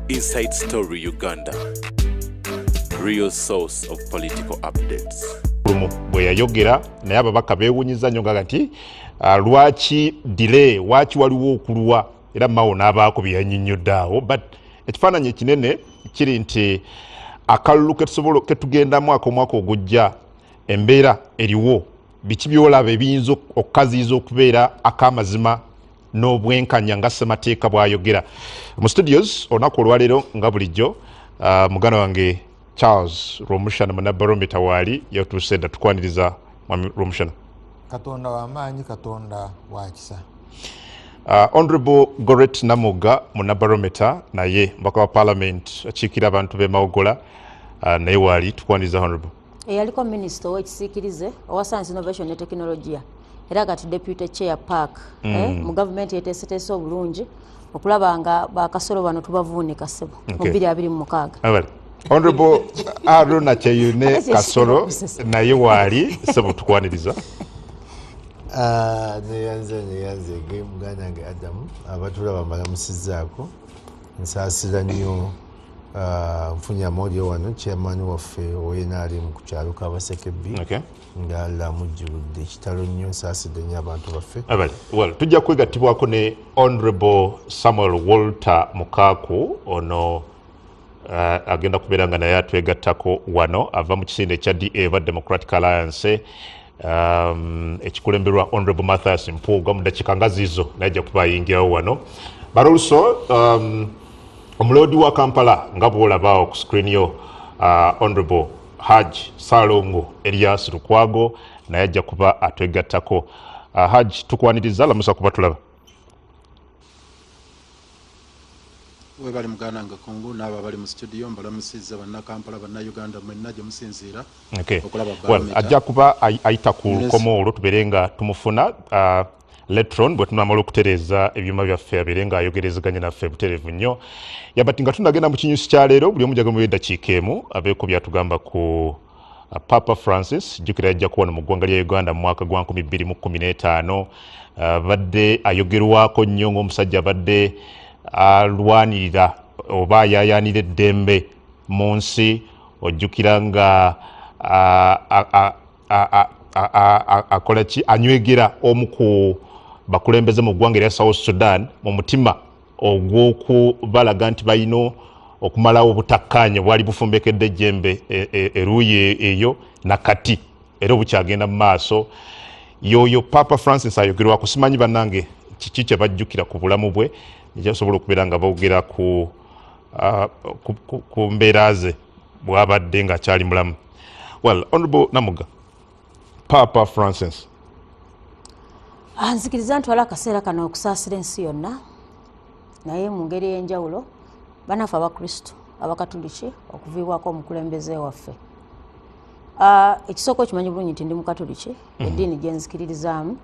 Inside Story Uganda, real source of political updates. Bwe yayogera naye ababaka beewunyiza nnyo nti lwaki delay waki waliwo okulwa era mawo n'abaako bye yannyonnyodde awo but ekifaananyi ekinene kiri nti akalulu ketugendamu akomwaka ogujja embeera eriwo biki byolaba ebiyinza okukaziyiza okubeera ak'amazima n'obwenkanya nga ssemateeka bw'ayogera. Mu studios olunaku olwaleero nga bulijjo muganda wange Charles Romushana Munabarometer wali yatuuse dda tukwaniriza mwami Romushana. Katonda w'amaanyi, Katonda wa kisa. Honorable Goret Namuga Munabarometer naye mbaka wa Parliament akiikira abantu b'e Mawogola naye wali tukwaniriza Honorable. Yaliko Minister w'ekisiikirize owa Science Innovation ne Technology era kati Deputy Chair Park mu government yeteeseteese obulungi okulaba nga bakasolo bano tubavuunika ssebo mu 2026. Honorable Aruna Cheyune Kasoro naye wali ssebo tukwaniriza. Neyanze ge muganda wange Adamu abatulaba mbalamusizzaako nsaasira nnyo nfunye amawulire wano chairman waffe owenalimu ku kyalo Kabasekebbi nga lamujjuludde ekitalo nnyo nsaasidde nnyo abantu baffe. Tujja kwegattibwako ne Honorable Samuel Walter Mukaku ono agenda kubeera nga naye atwegattako wano ava mu kisinde ekya DA Democratic Alliance ekikulemberwa Honorable Mathias Mpuuga mu ddakiika nga ziizo naye ajja kuba ayingirawo wano. But also omuloodi wa Kampala nga bw'olabaawo ku screen yo Honorable Haji Salongo Elias Lukwago naye ajja kuba atwegattako. Haji tukwaniriza lamusa kuba tulaba. Webali muganda nga Kongo n'abo abali mu studio mbalamusizza bannakampala bannayuganda mwenna gye musinziira okulaba Barometer. Ajja kuba ayita ku lukomo olwo tubeere nga tumufuna Letron bwe tunamala okutereeza ebyuma byaffe abeere nga ayogerezeganya naffe butereevu nnyo. Yabati nga tunagenda mu kinyusi kya leero buli omu jagamu eddakiika emu abeeko byatugamba ku Papa Francis jjukira yajja kuwano mu ggwanga lya Uganda mu mwaka gwa 2015 badde ayogerwako nnyo ng'omusajja badde alwanirira oba yayaanira eddembe mu nsi ojjukira nga akola ki anywegera omu ku bakulembeze mu ggwanga erya South Sudan mu mutima ogw'okubalaga nti balina okumalawo obutakkaanya bwali bufumbekedde ejjembe eruuyi eyo nakati era obukyagenda mu maaso. Yoyo Papa Francis ayogerwako simanyi bannange kiki kye bajjukira ku bulamu bwe ekyasobola okubeera nga boogera ku mbeera ze bw'abadde ng'akyali mulamu. Well, Honorable Namuga, Papa Francis. Nzikiriza ntwala akaseera kano okusaasira ensi yonna naye mu ngeri ey'enjawulo banaffe abakristo abakatuliki okuviibwako omukulembeze waffe. Ekisooka okimanyi bulungi nti ndi mukatuliki eddiini gye nzikiririzaamu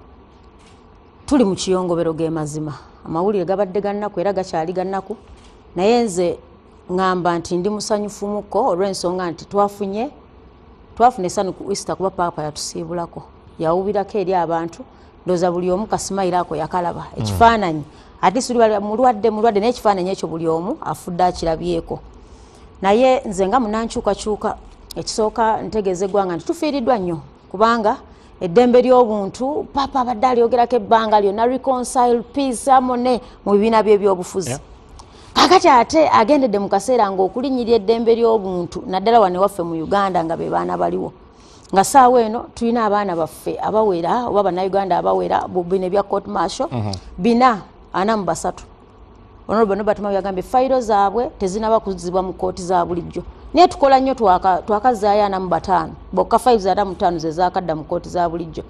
tuli mu kiyongobero g'emazima amawulire gabadde gannaku era gakyali gannaku naye nze ŋŋamba nti ndi musanyufumuko olw'ensonga nti twafune essanyu ku Easter kuba Papa yatusiibulako yawubirako eri abantu ndooza buli omu kasimayiro ako yakalaba ekifaananyi ate suli mulwadde naye ekifaananyi ekyo buli omu afudde akirabyeko naye nze nga munankyukakyuka ekisooka ntegeeza eggwanga nti tufiiriddwa nnyo kubanga eddembe ly'obuntu Papa abadde alyogerako ebbanga lyonna reconcile peace harmony mu bibiina bye by'obufuzi kakati ate agendedde mu kaseera ng'okulinyirira eddembe ly'obuntu naddala wane waffe mu Uganda nga be baana baliwo nga saawa eno tulina abaana baffe abawera oba bannayuganda abawera bubine bya court martial 443. Honorable Norbert Mao yagambye fayiro zaabwe tezinaba kuzibwa mu kooti za bulijjo naye tukola nnyo twakazaayo 45 bokka 5 ze zaakadda mu kooti za bulijjo.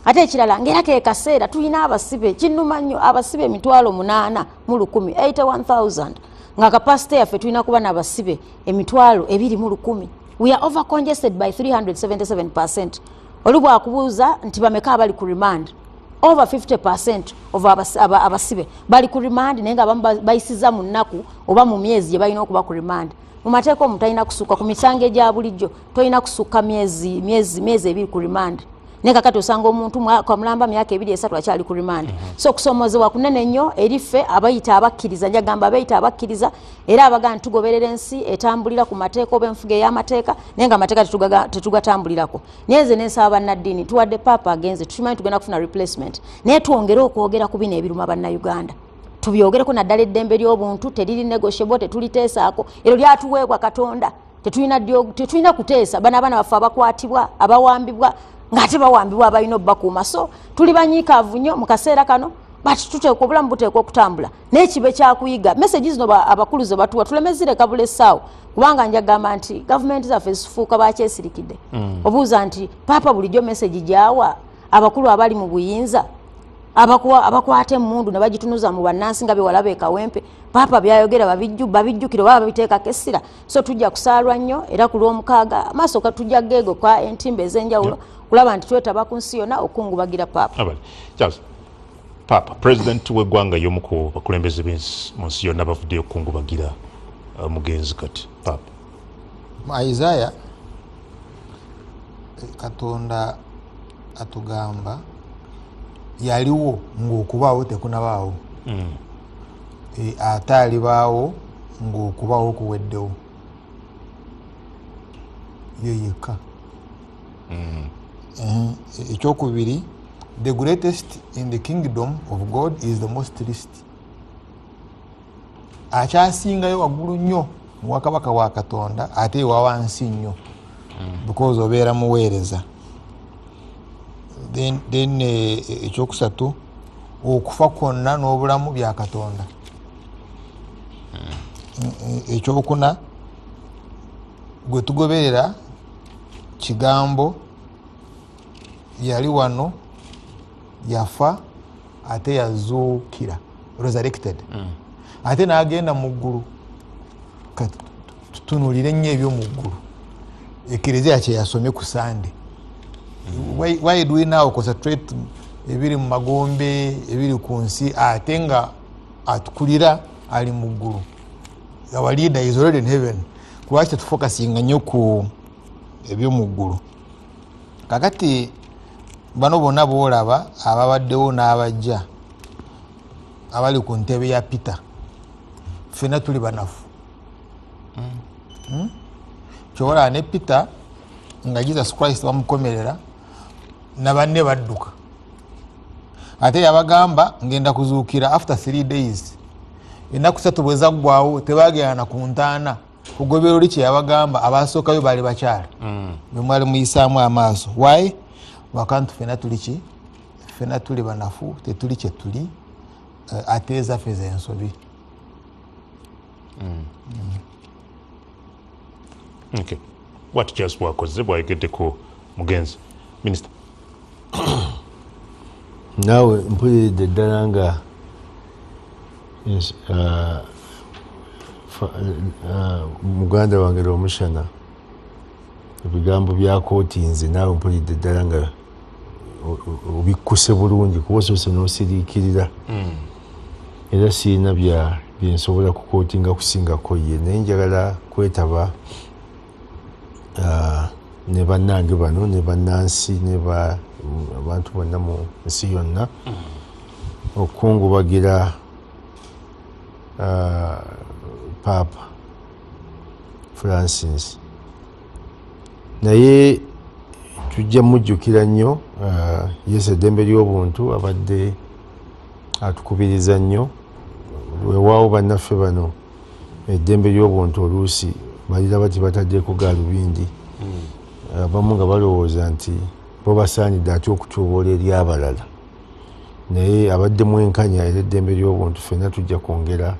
Ate ekirala ngera ke kaseera tulina abasibe kinnuma nnyo abasibe 81,000 nga kapasite yaffe tulina kuba n'abasibe 2,100. We are over congested by 377%. Olubu akubuuza nti bameka abali ku remand over 50% of abasibe bali ku remand naye nga abamu bayisiza mu nnaku oba mu myezi gye balina okuba ku remand. Mu mateeka omuntu talina kusukka ku misango egya bulijjo tolina kusukka myezi 2 ku remand neka kati osanga omuntu kwa mulamba myaka 2-3 akyali ku remand so kusomozebwa kunene nnyo erife abayita abakkiriza njagamba abayita abakkiriza era abaga ntugoberera ensi etambulira ku mateeka oba enfuga ey'amateeka naye nga amateeka tetugatambulirako neze n'ensaba bannaddiini tuwadde papa agenze tukimanyi tugenda kufuna replacement naye twongere okwogera ku bino ebiruma bannayuganda tubyogereko naddala eddembe ly'obuntu teriri negotiable tetuliteesaako ero lyatuweebwa katonda tetulina kuteesa bana baffe abakwatibwa abawambibwa ng'ate bawambibwa abalina obbakuuma so tuli banyiikaavu nnyo mu kaseera kano bati tuteekwa obulamu buteekwa okutambula n'ekibe kyakuyiga message zino abakulu ze batuwa tulemezire kabula essaawo kubanga njagamba nti gavumenti zaffe zifuuka bakyesirikidde obuuza nti papa bulijjo message gyawa abakulu abali mu buyinza abakwata emmundu ne bagitunuza mu bannansi nga bewalaba ekawempe papa byayogera babijjukire oba babiteekako essira so tujja kusaalwa nnyo era ku lw'omukaaga amaaso tujja geego kwa entimba ez'enjawulo kulaba nti twetaba ku nsi yonna okungubagira papa papa president w'eggwanga y'omu ku bakulembeze mu nsi yonna bavuddeyo okukungubagira mugenzi kati papa Isaiah katonda atugamba yaliwo ng'okubaawo tekunabaawo ate alibaawo ng'okubaawo kuweddewo ye yekka ekyokubiri the greatest in the kingdom of God is the most least akyasingayo waggulu nnyo mu wakabaka wa katonda ate wa wansi nnyo because obeera muweereza then ekyokusatu okufa kwonna n'obulamu bya katonda ekyokuna gwe tugoberera kigambo yali wano yafa ate yazuukira resurrected ate n'agenda mu ggulu tutunuulire nnyo eby'omu ggulu ekereziya kye yasomye ku Sunday. Why do we now concentrate ebiri mu magombe ebiri ku nsi ate nga atukulira ali mu ggulu? Our leader is already in heaven. Lwaki tufokasinga nnyo ku eby'omu ggulu? Kakati bano bonna boolaba ababaddewo n'abajja abali ku ntebe ya Peter ffenna tuli banafu. Kyolaba ne Peter nga Jesus Christ bamukomerera na banne badduka ate yabagamba ngenda kuzuukira after 3 days. Ennaku 3 bwe zaggwawo tebagenda ku ntaana kugobera oli kye yabagamba abasookayo baali bakyala bwe mwali muyisaamu amaaso. Why? Wakantu ffenna tuli ki? Ffenna tuli banafu tetuli kye tuli ate ezaffe z'ensobi. Okay. What just wakoze bwayegedde ku mugenzi Minister? Nawe mpulidde ddala nga muganda wange Lwomushana ebigambo bya kooti nze naawe mpulidde ddala nga obikkuse bulungi kuba osoose n'osiriikirira era siina byensobola kukootinga kusingako ye naye njagala kwetaba ne bannange bano ne bannansi ne abantu bonna mu nsi yonna okukungubagira Papa Francis naye tujja mujjukira nnyo Yesu eddembe ly'obuntu abadde atukubiriza nnyo weewaawo bannaffe bano eddembe ly'obuntu oluusi balira bati bataddeko gaalubindi abamu nga balowooza nti bo basaanidde ate okutyoboola eri abalala naye abaddemu enkanya era eddembe ly'obuntu ffenna tujja kwongera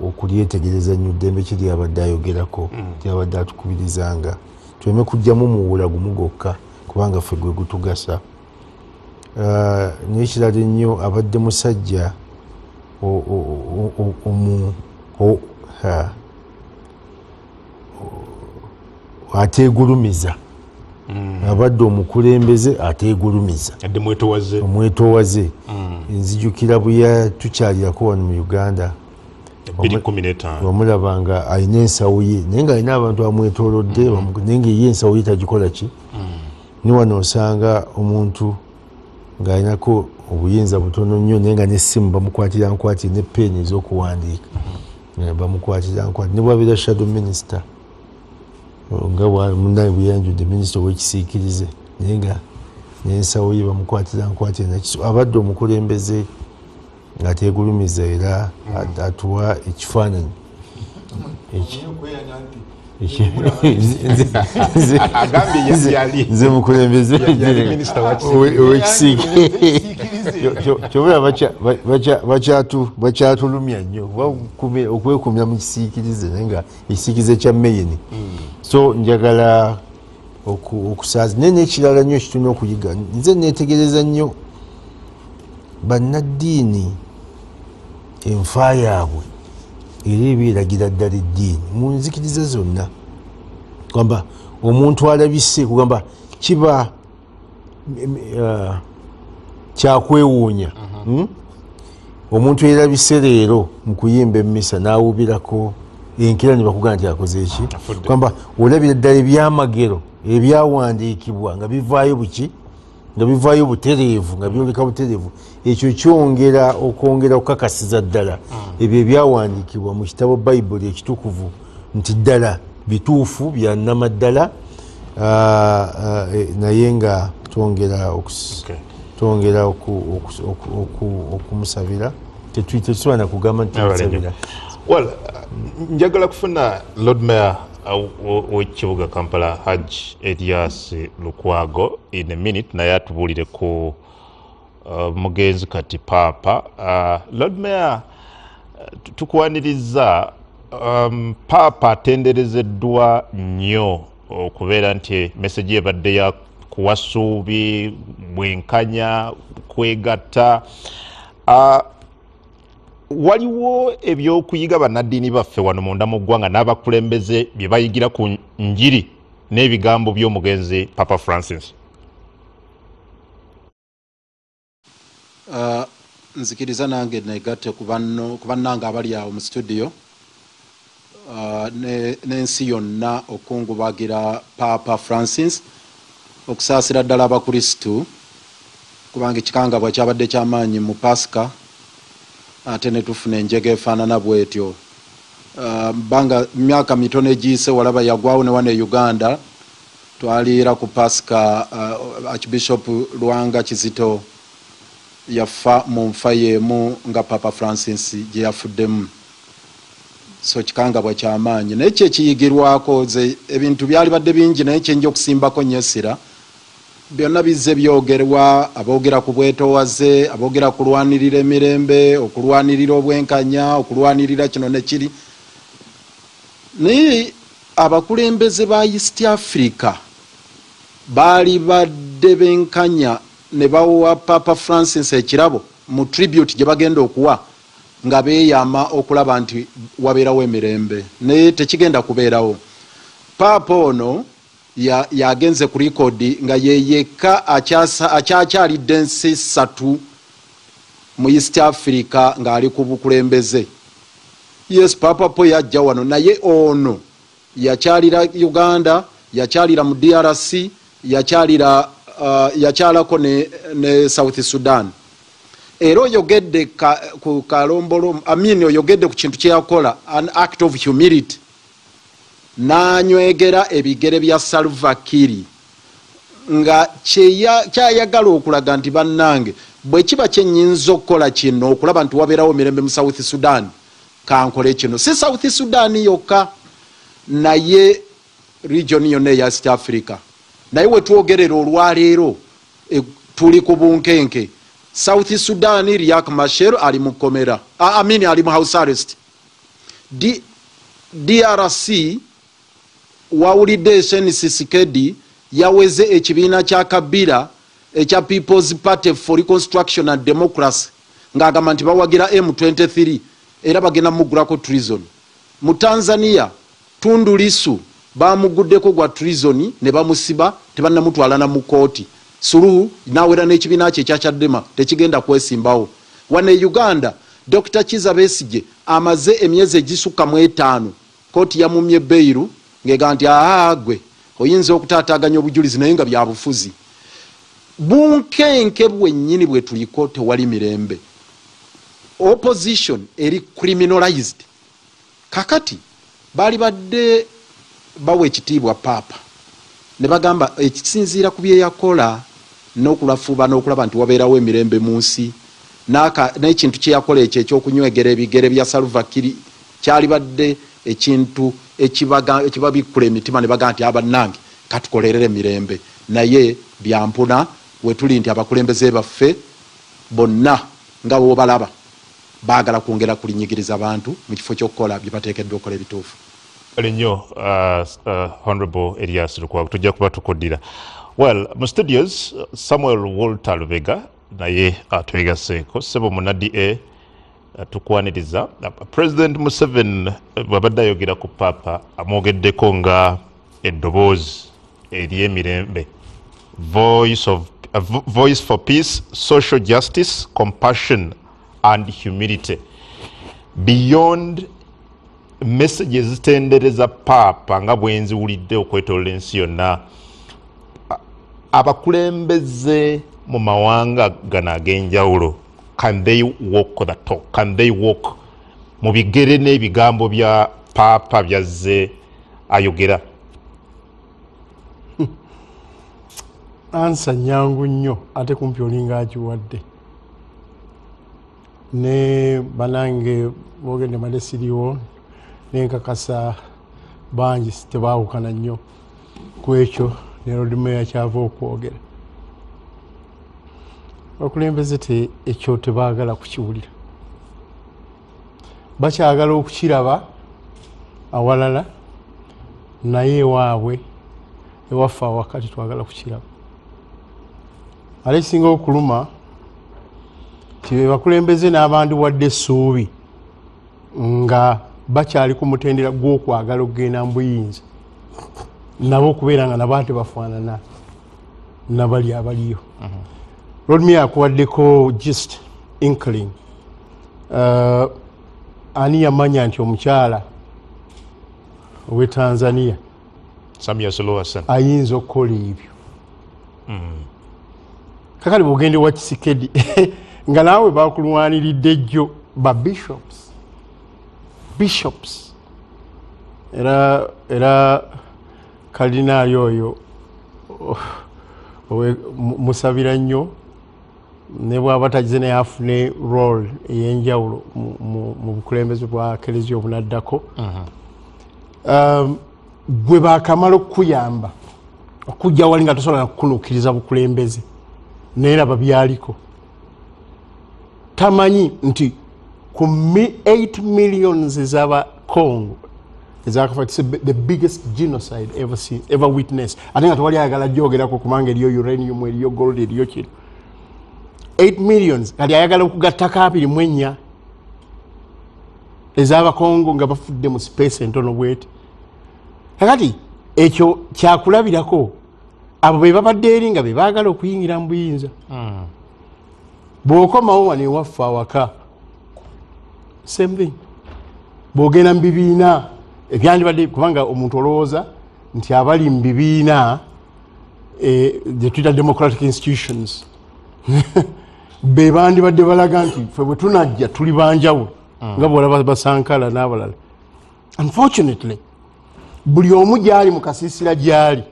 okulyetegereza nnyo eddembe kiri abadde ayogerako tyabadde atukubirizanga tuleme kujjamu muwula gumu gwokka kubanga ffe gwe gutugasa n'ekirala ennyo abadde musajja ateegulumiza abadde omukulembeze ateegulumiza omwetowaze nzijukira buya tukyalirako wano mu Uganda wamulaba nga alina ensawo ye naye nga alina abantu amwetoolodde naye nga ye ensawo ye tagikola ki niwano osanga omuntu ng'alinako obuyinza butono nnyo naye nga n'essimu bamukwatira nkwatire ne peeni ez'okuwandiika bamukwatira nkwatire ne bwabeera shadow minister nga munaye bweyanjudde minisita ow'ekisiikirize naye nga n'ensawo ye bamukwatira nkwatire nakiso abadde omukulembeze nga teegulumiza era atuwa ekifaananyi nze mukulembeze kyobula bakyatulumya nnyo okwekumira mu kisiikirize naye nga ekisiikirize kya meyini so njagala okusaaza naye n'ekirala nnyo kitulina okuyiga nze neetegereza nnyo bannaddiini enfa yaabwe era ebyeragira ddala eddiini mu nzikiriza zonna kugamba omuntu alabise kugamba kiba kyakwewuunya omuntu yerabise leero mu kuyimba emmisa n'awubirako enkera ne bakugamba nti akoze eki kugamba olabira ddala ebyamagero ebyawandiikibwa nga bivaayo buki nga bivaayo butereevu nga byoleka butereevu ekyo kyongera okwongera okukakasiza ddala ebyo ebyawandiikibwa mu kitabo bayibuli ekitukuvu nti ddala bituufu byannamaddala naye nga twongera okumusabira tetusobola nakugamba nti tumusabira. Well, njagala kufuna Lord Mayor w'ekibuga Kampala Hajji Erias Lukwago in a minute naye atubuulire ku mugenzi kati Paapa. Lord Mayor, tukwaniriza Paapa atenderezeddwa nnyo okubeera nti meseji ebadde ya kuwa ssuubi, bwenkanya, kwegatta. Waliwo ebyokuyiga bannaddiini baffe wano munda mu ggwanga n'abakulembeze bye bayigira ku njiri n'ebigambo by'omugenzi Papa Francis? Nzikiriza nange negatte ku bannange abali awo mu studio n'ensi yonna okungubagira Papa Francis okusaasira ddala abakristu kubanga ekikangabwa kyabadde ky'amaanyi mu Pasika ate ne tufuna enjega efaanana bwetyo. Banga myaka mitono egiyise walaba yagwawo ne wano e Uganda twaliira ku Pasika Archbishop Lwanga Kizito yafa mu nfa y'emu nga Papa Francis gye yafuddemu. So kikangabwa ky'amaanyi naye kye kiyigirwako ze ebintu byali badde bingi naye kyenja okusimbako nyesira byonna bizze byogerwa aboogera ku bwetoowaze aboogera kulwanirira emirembe okulwanirira obwenkanya okulwanirira kino nekiri naye abakulembeze ba East Africa baali badde benkanya ne bawa Papa Francis ekirabo mu tribute gye bagenda okuwa nga beeyama okulaba nti wabeerawo emirembe naye tekigenda kubeerawo. Papa ono yagenze ku likodi nga yeyeka akyakyalidde ensi 3 mu East Africa ng'ali ku bukulembeze. Yes, Papa po yajja wano naye ono yakyalira Uganda, yakyalira mu DRC, yakyalako ne South Sudan. Era oyogedde ku kalombolo oyogedde ku kintu kyeyakola, an act of humility, n'anywegera ebigere bya Salva Kiir nga kyayagala okulaga nti bannange bwe kiba kyennyinza okukola kino okulaba nti wabeerawo mirembe mu South Sudan kankole kino. Si South Sudan yokka naye region yonna eya East Africa. Naye wetwogerera olwaleero tuli ku bunkenke. South Sudan Riek Machar ali mu komera, ali mu house arrest. DRC wawulidde Tshisekedi yaweze ekibiina kya Kabila ekya People's Party for Reconstruction and Democracy ng'agamba nti bawagira M23 era bagenda mugulako treason. Mu Tanzania Tundu Lissu bamuguddeko gwa treason ne bamusiba tebannamutwalana mu kooti. Suluhu nawera n'ekibiina kye ekya Chadema tekigenda kwesimbawo. Wane Uganda Dr. Kizza Besigye amaze emyezi egisukka mu 5 kooti yamumye beiru ngega nti gwe oyinza okutaataganya obujulizi naye nga bya bufuzi. Bunkenke bwennyini bwe tuliko tewali mirembe. Opposition eri criminalized. Kakati bali badde bawe ekitiibwa Papa ne bagamba ekisinziira ku bye yakola n'okulafuba n'okulaba nti wabeerawo emirembe mu nsi n'ekintu kye yakola ekyo ekyokunywegera ebigere bya Salva Kiir kyali badde ekintu ekibabikkula emitima ne baga nti abannange katukolerere emirembe naye byampuna we tuli nti abakulembeze baffe bonna nga bw'obalaba baagala kwongera kulinyigiriza abantu mu kifo ky'okukola bye bateekeddwa okukola ebituufu. Nnyo Honorable Erias Lukwago tujja kuba tukuddira. Well, mu studios Samuel Walter Lubega naye atwegaseeko ssebo munadi tukwaniriza President Museveni bw'abadde ayogera ku Papa amwogeddeko nga eddoboozi ery'emirembe, voice for peace, social justice, compassion and humility. Beyond messages zitendereza Papa nga bwenziwulidde okwetolola ensi yonna, abakulembeze mu mawanga gano ag'enjawulo, can they walk the talk? Can they walk mu bigere n'ebigambo bya Papa byazze ayogera? Ansa nyangu nnyo ate kumpi olinga akiwadde. Ne banange bogende made siriwo nenkakasa bangi tebaawukana nnyo ku ekyo ne Lord Mayor kyava okwogera. Abakulembeze ekyo tebaagala kukiwulira. Bakyagala okukiraba awalala naye ewaabwe ewaffe awakati twagala kukiraba. Ale ekisinga okuluma ti bakulembeze n'abantu wadde essuubi nga bakyali ku mutendera gw'okwagala okugenda mu buyinza nabo okubeera nga nabo tebafaanana nabali abaliyo. Lord Mayor akuwaddeko just inkling. Ani yamanya nti omukyala ow'e Tanzania Samia Suluhu Hassan ayinza okukola ebyo. Kakali bw'ogende wa Kisekedi nga naawe bakulwaniridde jjo ba bishops era kalinaali oyo musabira nnyo ne bw'aba tagize naye afune role ey'enjawulo mu bukulembeze bwa Eklezia obunaddako. Gwe baakamala okukuyamba okujja wali nga tosobola kukunuukiriza bukulembeze neeraba byaliko. Tamanyi nti ku 8 millions ez'aba Congo ezakafa, the biggest genocide ever witnessed. Ate nga tewali ayagala gyogerako kubanga eriyo uranium, eriyo gold, eriyo kino. 8 millions kati ayagala okugattako 24 ez'aba Congo nga bafudde mu space entono bweti. Kakati ekyo kyakulabirako abo be babadde eri nga be baagala okuyingira mu buyinza. Bw'okomawo wano ewaffe awaka same thing. Bw'ogenda mu bibiina ebyandibadde kubanga omuntu olowooza nti abali mu bibiina the Twitter democratic institutions be bandibadde balaga nti ffe bwe tunajja tuli banjawulo nga bw'olaba Basankala n'abalala. Unfortunately buli omu gyali mu kasiisira gyali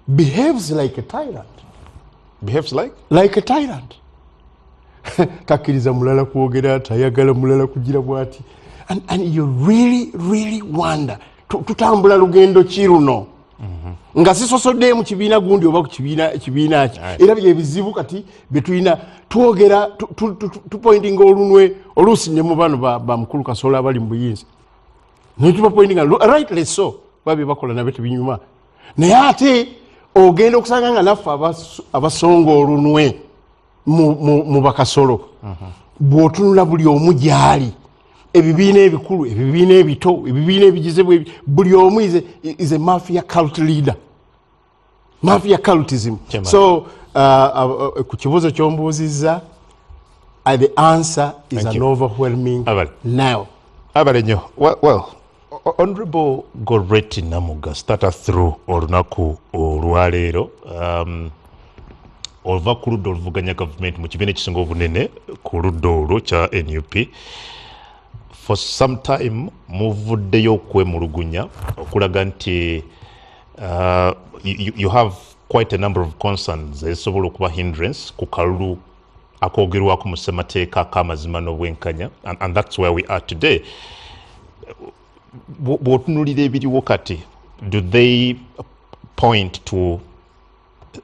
behaves like a tyrant. Behaves like a tyrant. Takkiriza mulala kwogera, tayagala mulala kugira bwati. And you really wonder tutambula lugendo ki luno nga sisosodde mu kibiina gundi oba ku kibiina ki. Era bye bizibu kati betulina twogera tupointing olunwe oluusi ne mu bano ba mukulu Kasola abali mu buyinza ne tubapointing rightly so babye bakola nabe tebinyuma naye ate ogenda okusanga nga naffe abasonga olunwe mu bakasolo bw'otunula buli omu gyali ebibiina ebikulu ebibiina ebito ebibiina ebigize buli omu is a mafia cult leader, mafia cultism. So ku kibuuzo ky'ombuuzizza the answer is an overwhelming now. Abale nnyo. Well, Honorable Goreti Namuga, start us through olunaku olwaleero. Ova ku ludda oluvuganya government mu kibiina ekisinga obunene ku ludda olwo kya NUP. For some time muvuddeyo okwemulugunya okulaga nti you have quite a number of concerns ezisobola okuba hindrance ku kalulu akoogerwako mu ssemateeka ak'amazima n'obwenkanya, and that's where we are today. Bw'otunuulira ebiriwo kati, do they point to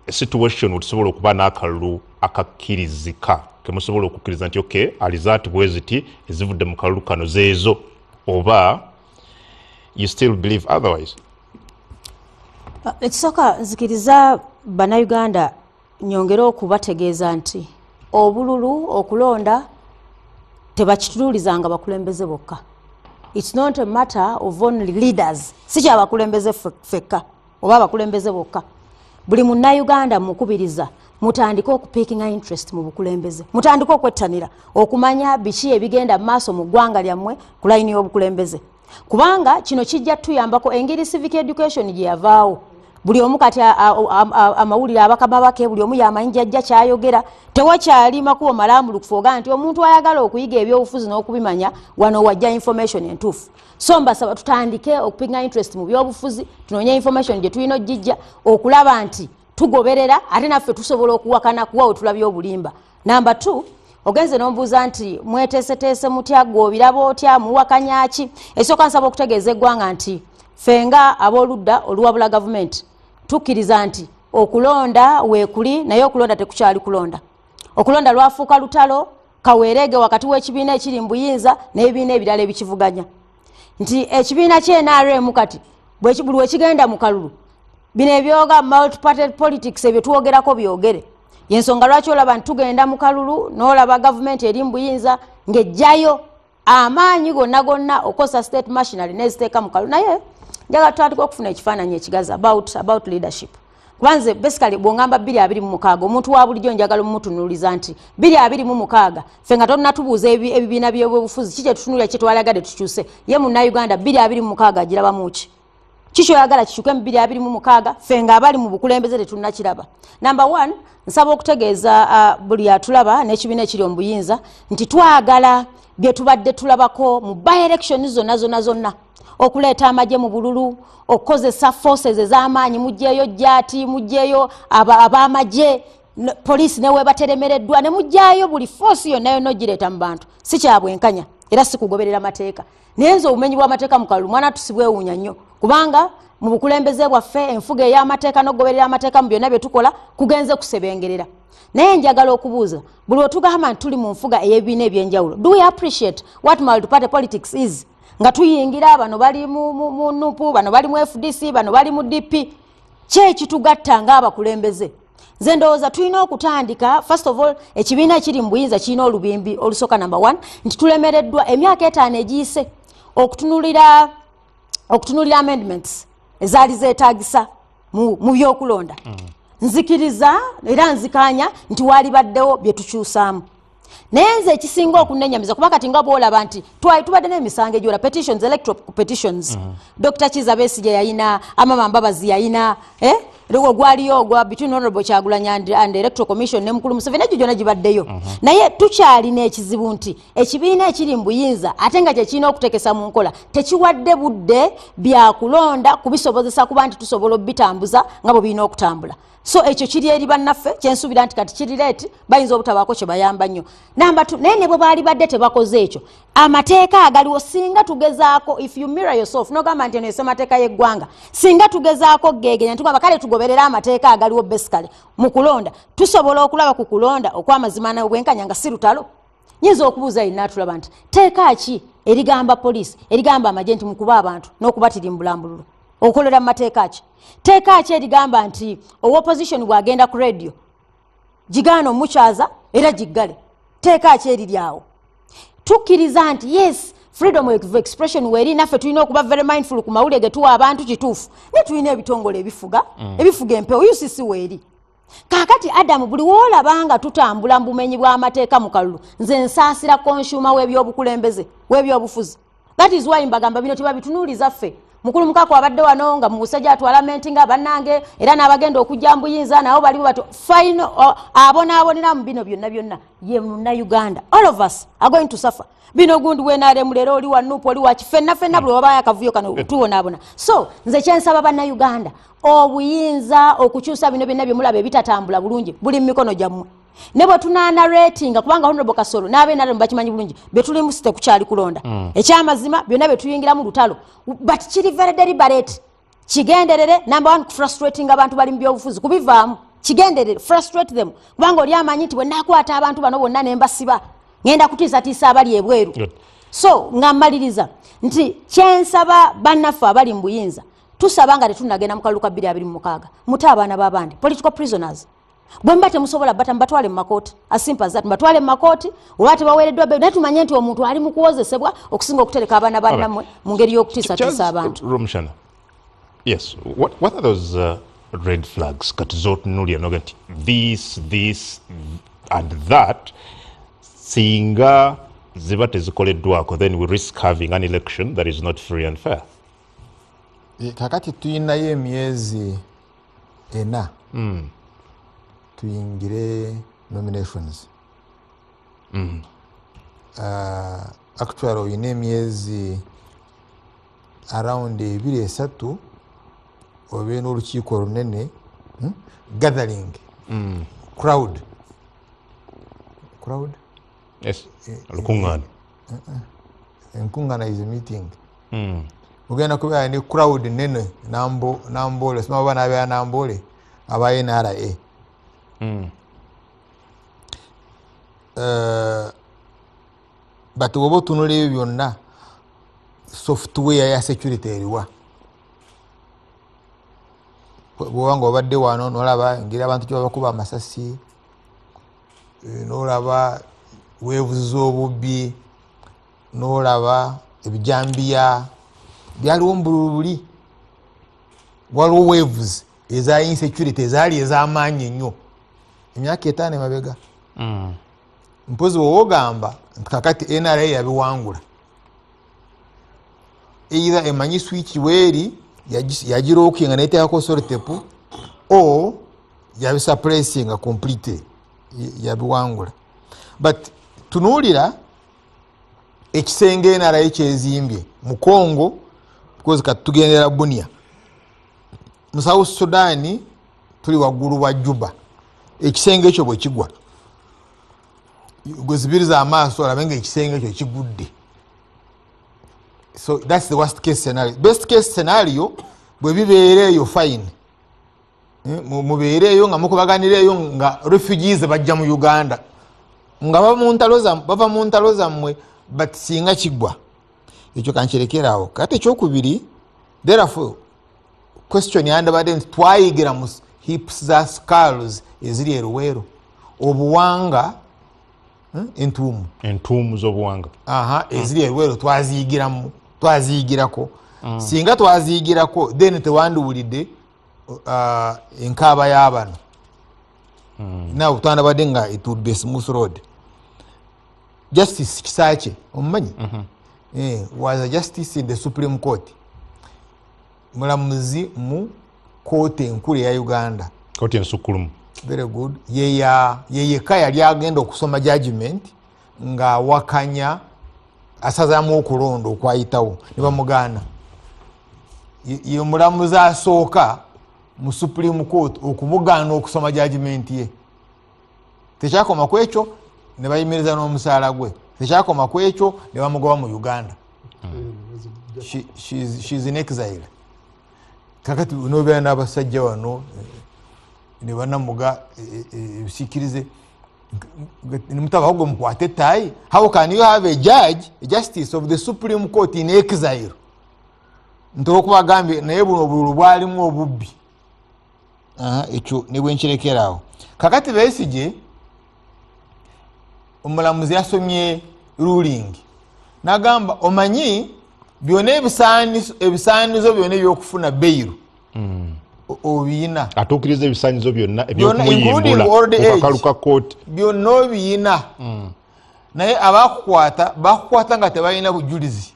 a situation wetusobola okuba n'akalulu akakkirizika kemusobola okukkiriza nti okay, alizaati bwe ziti ezivudde mu kalulu kano zeezo, oba you still believe otherwise? Ekisooka nzikiriza bannayuganda nyongere okubategeeza nti obululu okulonda tebakitunuulizanga bakulembeze bokka. It's not a matter of only leaders. Si kya bakulembeze fekka oba bakulembeze bokka. Buli munnayuganda mukubiriza mutandika okupikinga interest mu bukulembeze, mutandika okwettanira okumanya biki ebigenda mu maaso mu ggwanga lyammwe ku layini y'obukulembeze, kubanga kino kijja tuyambako engeri civic education gye yavaawo. Buli omu kati amawulire abakamabake, buli omu yamanyi jjajja kyayogera, tewakyali makubo malambulukufu oga nti omuntu ayagala okuyiga ebyobufuzi n'okubimanya wano wajja information entuufu. So mbasaba tutandike okupikinga interest mu byobufuzi, tunoonye information gye tulina ogijja okulaba nti tugoberera ate naffe tusobola okuwakana kuwa otulabye obulimba. Number 2, ogenze n'ombuuza nti mweteeseteese mutya, gw'obiraba otya, muwakanya ki? Ekisooka nsaba okutegeeza eggwanga nti fenga ab'oludda oluwabula gavumenti tukkiriza nti okulonda weekuli, naye okulonda tekukyali kulonda. Okulonda lwafuuka lutalo kaweerege wakati w'ekibiina ekiri mu buyinza n'ebibiina ebirala ebikivuganya. Nti ekibiina ky'NRM kati buli wekigenda mu kalulu, bino ebyoga multi-party politics ebyo tuwogerako byogere. Yensonga lwaki olaba nti tugenda mu kalulu n'olaba gavumenti eri mu buyinza ng'ejjayo amaanyi gonna gonna okosa state machinery n'eziteeka mu kalulu. Naye njagala tutandika okufuna ekifaananyi ekigazi about leadership. Kubanze basically bw'ongamba 226 omuntu wa bulijjo njagala mumutunuuliza nti 226 ffe nga tonnatubuuza ebibiina by'obufuzi kiki tutunulira kye twalagadde tukyuse ye munnayuganda 226 agirabamu ki? Kiki oyagala kikyuke mu 226 ffe nga abali mu bukulembeze tetunnakiraba? Number 1, nsaba okutegeeza buli atulaba n'ekibiina ekiri mu buyinza nti twagala bye tubadde tulabako mu by-election zonna okuleeta amagye mu bululu, okukozesa forces ez'amaanyi, mujjeeyo jjaati, mujjeeyo ab'amagye, poliisi newe bateremereddwa, ne mujjaayo buli force yonna ogireeta mu bantu. Si kya bwenkanya era si kugoberera mateeka. Naye nze obumenyi bw'amateeka mu kalulu mwana tusibwewuunya nnyo, kubanga mu bukulembeze bwaffe enfuga ey'amateeka n'okugoberera amateeka mu byonna bye tukola kugenze kusebengerera. Naye njagala okubuuza, buli otugamba nti tuli mu nfuga ey'ebibiina ebyenjawulo, do we appreciate what multi-party politics is? Nga tuyingira bano bali mu NUP, bano bali mu FDC, bano bali mu DP, kyekitugatta ng'abakulembeze. Nze ndowooza tulina okutandika, first of all, ekibiina ekiri mu buyinza kirina olubimbi olusooka number 1 nti tulemereddwa emyaka 5 egiyise okutunulira amendments ezaali zeetaagisa mu byokulonda. Nzikiriza era nzikanya nti wali baddewo bye tukyusaamu. Naye nze ekisinga okunnenyamiza kuba kati nga bw'olaba nti tubadde n'emisango egyola petitions, electoral petitions. Dr. Kizza Besigye yayina, Amama Mbabazi yayina, gwaliyo ogwa between Honorable Kyagulanyi and Electoral Commission ne Mukulu Museveni, egyo gyonna gibaddeyo. Naye tukyalina ekizibu nti ekibiina ekiri mu buyinza ate nga kyekirina okutekesa mu nkola tekiwadde budde byakulonda kubisobozesa kuba nti tusobola obitambuza nga bwe birina okutambula. So ekyo kiri eri bannaffe kyensuubira nti kati kirireeti bayinza obutabaako kye bayamba nnyo. Number 2, naye ne bwe baali badde tebakoze ekyo, amateeka agaliwo singa tugezaako, if you mirror yourself n'ogamba nti eno ensemateeka y'eggwanga, singa tugezaako gegenya tugamba kale tugoberera amateeka agaliwo basically mu kulonda, tusobola okulaba ku kulonda okw'amazima n'obwenkanya nga si lutalo. Nyinza okubuuza yina atulaba nti teeka ki erigamba poliisi, erigamba amagye nti mukuba abantu n'okubatirimbulambululu okolera mu mateeka ki? Teeka ki erigamba nti opposition bw'agenda ku radio gigaana omukyaza era giggale? Teeka ki eriryawo? Tukkiriza nti yes, freedom of expression weeri, naffe tulina okuba very mindful ku mawulire ge tuwa abantu kituufu, ne tulina ebitongole ebifuga empewo UCC weeri. Kaakati Adamu buli woolabanga tutambula mu bumenyi bw'amateeka mu kalulu, nze nsaasira consumer w'ebyobukulembeze w'ebyobufuzi. That is why mbagamba bino tibabitunuuliza ffe. Mukulu mukako abadde wano nga mu busajja atwala menti nga bannange era n'abagenda okujja mbuyinza nabo baliwo bato final abonaabonera mu bino byonna ye munna Uganda. All of us are going to suffer. Bino gundi wenaremu lero oli wa Nuupu oli wa Kifenna buli wabayo akavuyo kano tuwonaabona. So nze kyensaba banna Uganda obuyinza okukyusa bino byonna bye mulaba ebitatambula bulungi buli mu mikono gyammwe. Ne bwe tunaana ratinga kubanga Honorable Kasolo n'abe nalemu bakimanyi bulungi be tuli musite kukyali kulonda ekyamazima byonna bye tuyingiramu lutalo but kiri very deliberate kigenderere number 1 frustrating abantu bali mu byobufuzi kubivaamu kigenderere frustrate them kubanga oli amanyi nti bwe nakwata abantu bano bonna ne mbasiba ngenda kutiisatiisa abali ebweru. So ngamaliriza nti kyensaba bannaffe abali mu buyinza tusaba nga tetunagenda mu kalulu ka 2026 muta abaana b'abandi political prisoners. Bwemba temusobola bata mbatwale mu makooti asimpa zat mbatwale mu makooti olwate baweereddwa be netumanye nti omuntu ali mu kuwozesebwa okusinga okutereka abaana bannamwe mu ngeri y'okutiisatiisa abantu. Rumshana, yes, what are those red flags kati z'otunuulira noga nti this and that singa ziba tezikoleddwako then we risk having an election that is not free and fair? Kakati tuyinayo emyezi 4 tuyingire nominations. Actually oyina emyezi around 2-3 obe n'olukiiko lunene gathering crowd Yes, lukungaana. Enkungana is a meeting. Ugenda kubeera ne crowd nene Namboole sima bana abeera Namboole abaye NRA. But woba otunula ebyo byonna software ya security eriwa. Bwanga obadde wano nolaba ngira abantu kye bakuba amasasi nolaba weevuzi z'obubbi nolaba ebijambiya byaliwo mbulubuli waliwo weevuzi eza insecurity ezaali ez'amaanyi ennyo emyaka 5 emabega. Mpozi woogamba kakati NRA yabiwangula either emanyi switch weeri yagira okuyenga neteekako sortepu o yabisuppressinga completely yabiwangula. But tunuulira ekisenge NRA ekyezimbye mu Congo because kati tugendera Bunia mu South Sudan tuli waggulu wa Juba ekisenge ekyo bwe kigwa gwezibiriza amaaso olabenga ekisenge ekyo kigudde. So that's the worst case scenario. Best case scenario bwe bibeereeyo fine mubeereeyo nga mukubaganireeyo nga refugees bajja mu Uganda nga bava mu ntalo zammwe but singa kigwa ekyo kankirekeraawo. Kati ekyokubiri therefore question yandabadde nti twayigira mu hips za skulls eziri eruweero obuwanga entuumu z'obuwanga eziri eruweero twaziyigirako. Singa twaziyigirako then tewandiwulidde enkaaba y'abano nawe twandabadde nga it would be smooth road. Justice Kisakye omumanyi was a justice in the Supreme Court, mulamuzi mu kooti enkulu ya Uganda, kooti ensukulumu. Very good. Yeyeka yali agenda okusoma judgment nga wakanya asazaamu okulonda okwayitawo ne bamugaana. Ye mulamuzi asooka mu Supreme Court okubugaana okusoma judgment ye. Tekyakoma ku ekyo ne bayimiriza n'omusaala gwe. Tekyakoma ku ekyo ne bamugoba mu Uganda. She's in exile. Kakati nobeera n'abasajja wano ne banamuga ebisikirize nimutaba gwe mukwate tayi. How can you have a judge, a justice of the Supreme Court in exile? Ntokubagambye naye buno obululu bwalimu obubbi. Ekyo ne bwenkirekeraawo. Kakati Besigye omulamuzi yasomye ruling nagamba omanyi byonna ebisaanizo byonna ebyokufuna beiru obiina atuukiriza ebisaanizo byonna ebyokumuyimbula okakalu ka kooti byonna obiina naye abakukwata bakukwata nga tebalina bujulizi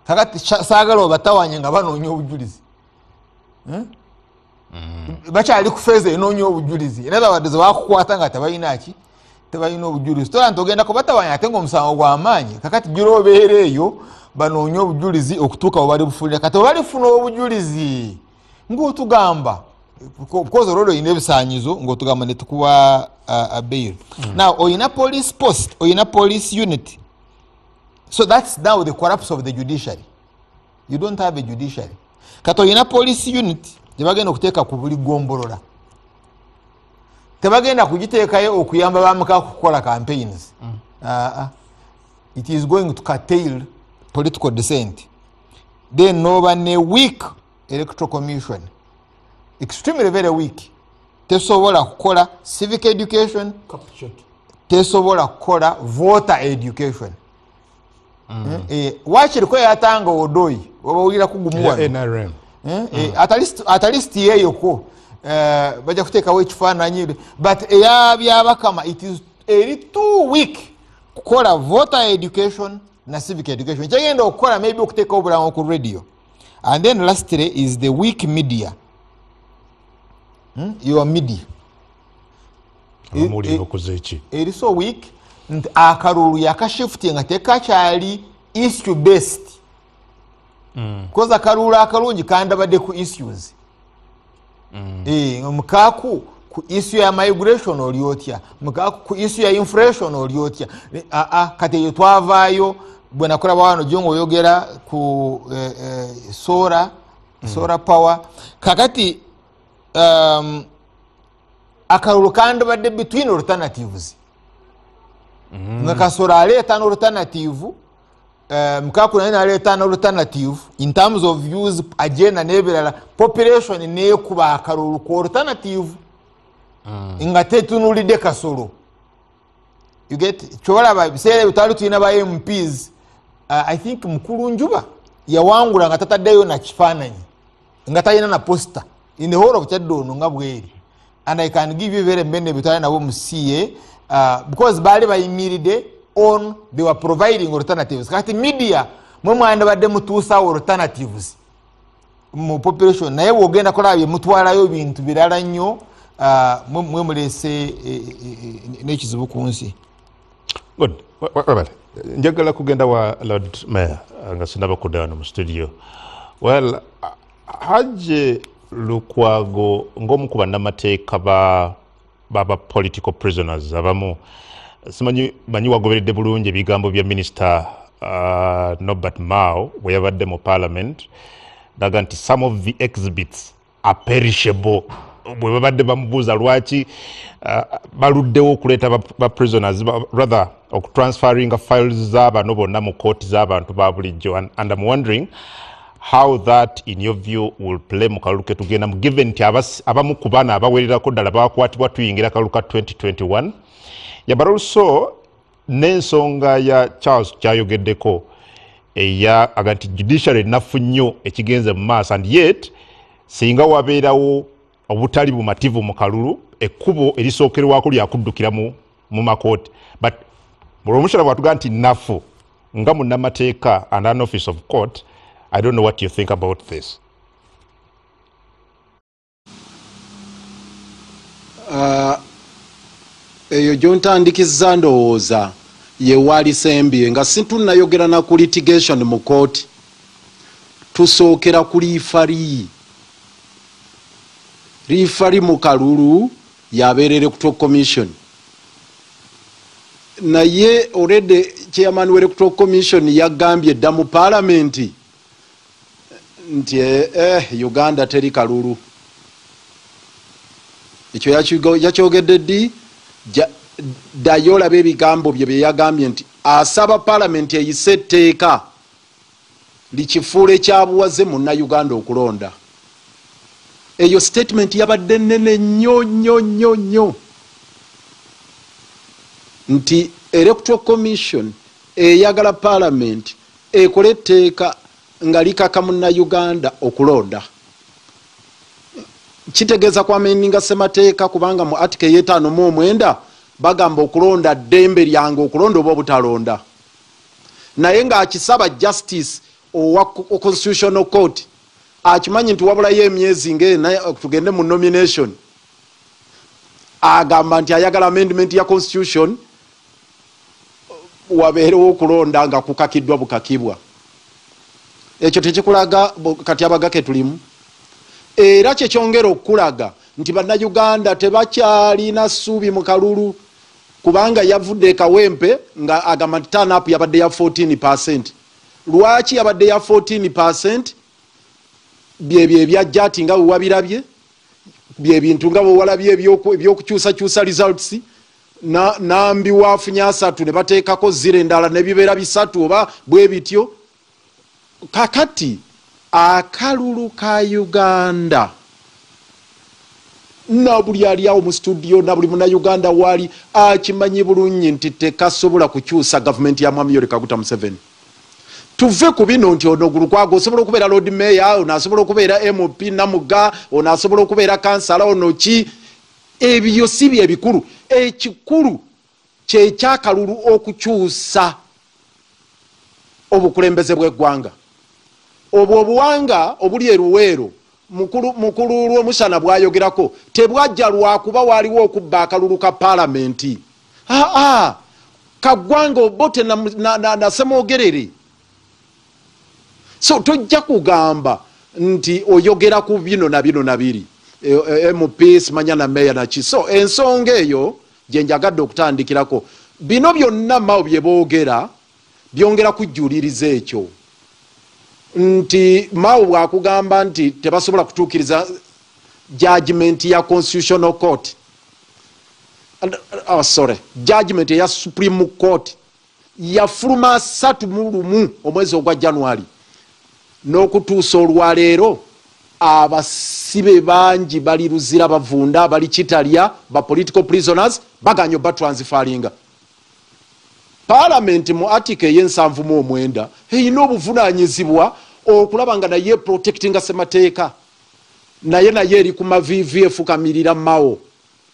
kakati saagala obatawanya nga banoonya obujulizi bakyali ku feeza enoonya obujulizi era bawadde bakukwata nga tebalina obujulizi tola nti ogenda kubatawanya ate ngaomusango gw'amaanyi kakati gira obeera eyo banoonya obujulizi okutuuka bwe bali bufulira kati obalifuna obujulizi ng'otugamba because olwolwo oyina ebisaanyizo ng'otugamba ne tukuwa bail now oyina police post oyina police unit so that's now the collapse of the judiciary you don't have a judiciary kati oyina police unit gyebagenda okuteeka ku buli gombolola tebagenda kugiteekayo okuyamba bamuka kukola campaigns it is going to curtail political dissent then noba ne weak electoral commission extremely very weak tesobola kukola civic education tesobola kukola voter education wakiriko yatanga odoyi oba owulira kugumuwa NRM at least yeyoko bajja kuteekawo ekifaananyi but eyabyabakama it is eri too weak kukola voter education na civic education kyagenda okukola maybe okuteekawo obulamu ku radio and then lastly is the weak media your media eri so weak nti akalulu yakashifti nga tekakyali issue based because akalulu akalungi kandabadde ku issues mukaku ku issue ya migration oli otya mukaku ku issue ya inflation oli otya kati eyo twavaayo bwe nakulaba wano jongo oyogera ku solar power kakati akalulu kandabadde between alternatives nga kasora aleeta alternative mukaku naye naleeta alternative in terms of use agenda n'ebirala population neekuba akalulu ku alternative nga tetunulidde kasolo you get kyolaba biseera bitwali tulina ba MPs I think mukulu njuba yawangula nga tataddeyo na kifaananyi nga talina na poster in the whole of Kyaddono nga bweri and I can give you very many bitwali nabo mu CA because baali bayimiridde on they were providing alternatives kati media mwe mwanda badde mutuusawo alternatives mu population naye bwogenda kola bye mutwalayo bintu birala nnyo mwe mulese n'ekizibu ku nsi good njagala kugenda wa Lord Mayor nga sinaba kuddaano mu studio well Haji Lukwago ng'omu ku bannamateeka baba political prisoners abamu simanyi wagoberedde bulungi ebigambo bya Minister Norbert Mao bwe yabadde mu Parliament daga nti some of the exhibits are perishable bwe babadde bamubuuza lwaki baluddewo okuleeta ba prisoners rather okutransferringa files z'abano bonna mu kooti z'abantu ba bulijjo and I'm wondering how that in your view will play mu kalulu ketugenda given nti abamu ku baana abawererako ddala bakwatibwa tuyingira kalulu ka 2021 but also n'ensonga ya Charles kyayogeddeko eya aganti judiciary nafu nnyo ekigenze mu maaso and yet singa wabeerawo obutali bumativu mu kalulu ekkubo erisookerwako lyakuddukira mu makooti but mulwomushara bwatuga nti nafu nga munnamateeka and an office of court I don't know what you think about this. Eyo gyontandikizza ndowooza ye wali sembye nga sintunayogera na ku litigation mu court tusookera ku liifali mu kalulu yabeerera electoral commission naye already chairman wa electoral commission yagambye dda mu parliament nti Uganda teri kalulu ekyo yakyogedde ddi ddayo olaba ebigambo bye yagambye nti asaba parliament eyise etteeka likifuula ekyabuwaze munnayuganda okulonda eyo statement yabadde nnene nnyo nti electoral commission eyagala parliament ekole etteeka nga likaka munnayuganda okulonda kitegeeza kwameninga semateeka kubanga mu article y'etaano mu omwenda bagamba okulonda ddembe lyange okulonda oba obutalonda naye ng'akisaba justice owa constitutional court akimanyi nti wabulayo emyezi ng'ena tugende mu nomination agamba nti ayagala amendment ya constitution wabeerewo okulonda nga kukakiddwa bukakibwa ekyo tekikulaga kati abagake tulimu era kyekyongera okulaga nti bannayuganda tebakyalina ssuubi mu kalulu kubanga yavudde kawempe nga agamba nti turn up yabadde ya 14%. Lwaki yabadde ya 14%? byebyo ebyajja ati nga wewabirabye byebintu nga wewalabye ebyokukyusakyusa results nambi wafunye 3 ne bateekako 0 endala ne bibeera 3 oba bwe bityo. Kakati akalulu ka Uganda na buli ali awo mu studio na buli munnayuganda wali akimanyi bulungi nti tekasobola kukyusa gavumenti ya Mwami Yoweri Kaguta Museveni. Tuve ku bino nti ono gulukwago osobola okubeera Lord Mayor, ono asobola okubeera MP Namuga, ono asobola okubeera kansala, ono ki, ebyo si bye bikulu. Ekikulu kye kyakalulu okukyusa obukulembeze bw'eggwanga. Obwo obuwanga obuli eruweero mukulu lw'omusana bwayogerako tebwajja lwakuba waliwo okubba akalulu ka palamenti. Kaggwanga obote na Semwogerere. So tojja kugamba nti oyogera ku bino na bino na biri MP simanya na meya na ki. So ensonga eyo gye njagadde okutandikirako. Bino byonna mao bye boogera byongera kujjuliriza ekyo nti mao bwakugamba nti tebasobola kutuukiriza judgment ya Constitutional Court. Judgment ya Supreme Court yafuluma 3 omwezi ogwa January. N'okutuusa olwaleero abasibe bangi bali luzira bavunda bali kitalya ba political prisoners baganyo batransferinga. Parliament mu article ye7 eyina obuvunaanyizibwa okulaba nga naye protectinga semateeka naye eri ku mavivi efukamirira mao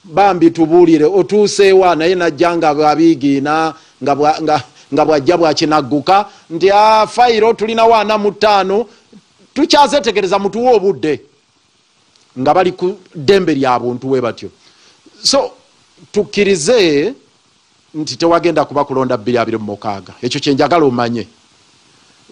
bambi tubuulire otuuseewa naye najjanga abiigiina nga bwajja bwakinagguka nti fayiro tulina 45 tukyazetegereza mutuwa obudde nga bali ku ddembe lyabuntu we batyo. So tukkirize nti tewagenda kuba kulonda 2026. Ekyo kyenjagala omanye.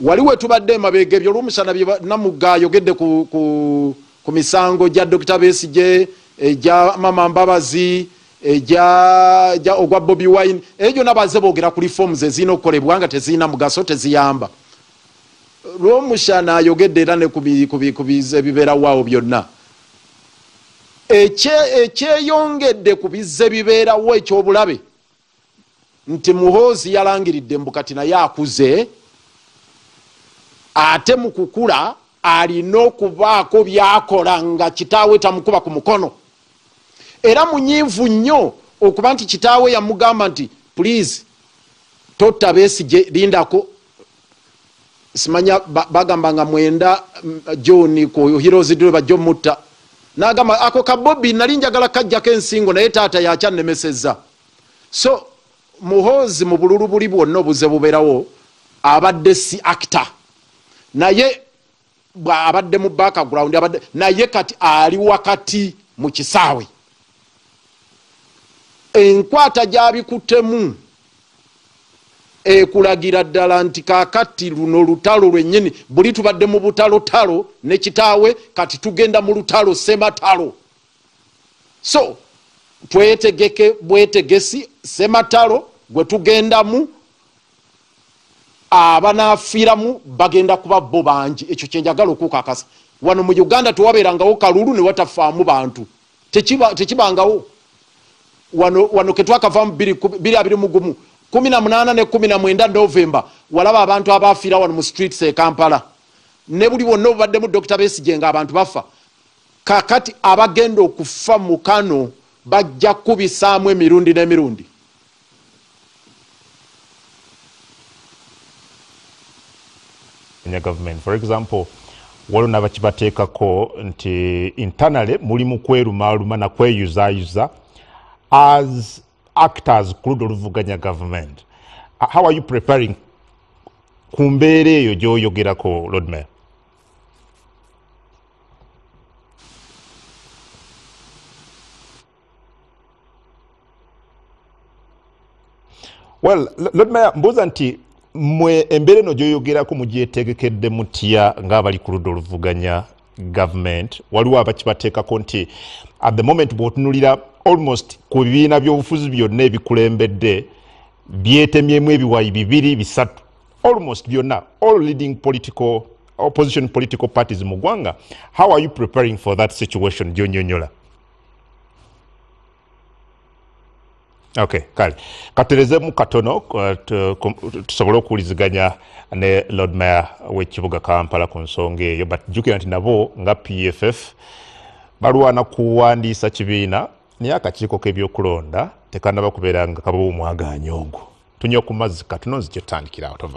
Waliwe tubadde emabega ebyo olw'omusana Namuga ayogedde ku misango gya Dr. Besigye, egya Mama Mbabazi, egya ogwa Bobi Wine, egyo nabaze boogera ku reforms ezina okukolebwa nga tezina mugaso teziyamba. Lw'omusana ayogedde era ne kubize ebibeera waawo byonna. Ekyeyongedde ku bizze bibeerawo ekyobulabe nti Muhoozi yalangiridde mbukati naye akuze ate mu kukula alina okubaako byakola nga kitaawe tamukuba ku mukono. Era munyiivu nnyo okuba nti kitaawe yamugamba nti please totta Besigye lindako. Simanya bagamba nga 9 John ko Heroes dwe bajjo mutta. Nagamba ako ka Bobby nali njagala kajjako ensingo naye taata yakyannemesezza. So Muhoozi mu bululu buli bwonna obuze bubeerawo abadde si actor naye abadde mu background naye kati ali wakati mu kisaawe. Enkwata gyabikutemu ekulagira ddala nti kakati luno lutalo lwennyini buli tubadde mu butalotalo ne kitaawe kati tugenda mu lutalo sematalo. So twetegeke bwetegesi sematalo gwe tugendamu abanaafiiramu bagenda kuba bo bangi. Ekyo kyenjagala okukakasa. Wano mu Uganda tewabeerangawo kalulu ne watafaamu bantu tekibangawo. Wano ketwakavaamu 2021 18 ne 19 November walaba abantu abafiira wano mu streets e Kampala ne buli bonna obubaddemu Dr. Besigye nga abantu bafa. Kakati abagenda okufa mu Kano bajja kubisaamu emirundi n'emirundi. Government, for example, waliwo n'abakibateekako nti internally mulimu kwerumaaluma na kweyuzayuza as actors ku ludda oluvuganya government. How are you preparing ku mbeera eyo gy'oyogerako Lord Mayor? Well, Lord Mayor, mbuuza nti mwe embeera eno gy'oyogerako mugyetegekedde mutya ng'abali ku ludda oluvuganya government? Waliwo abakibateekako nti at the moment bw'otunulira almost ku bibiina by'obufuzi byonna ebikulembedde byetemyemu ebiwayi 2-3 almost byonna, all leading political opposition political parties mu ggwanga. How are you preparing for that situation gy'onyonyola? Okay, kale katerezemu katono tusobole okuwuliziganya ne Lord Mayor w'ekibuga Kampala ku nsonga eyo, but jjukira nti nabo nga PFF balwana kuwandiisa kibiina naye akakiiko k'ebyokulonda tekannaba kubeera nga kabawo omwagaanya ogwo. Tunywa ku mazzi katono nzije tutandikira awo tova.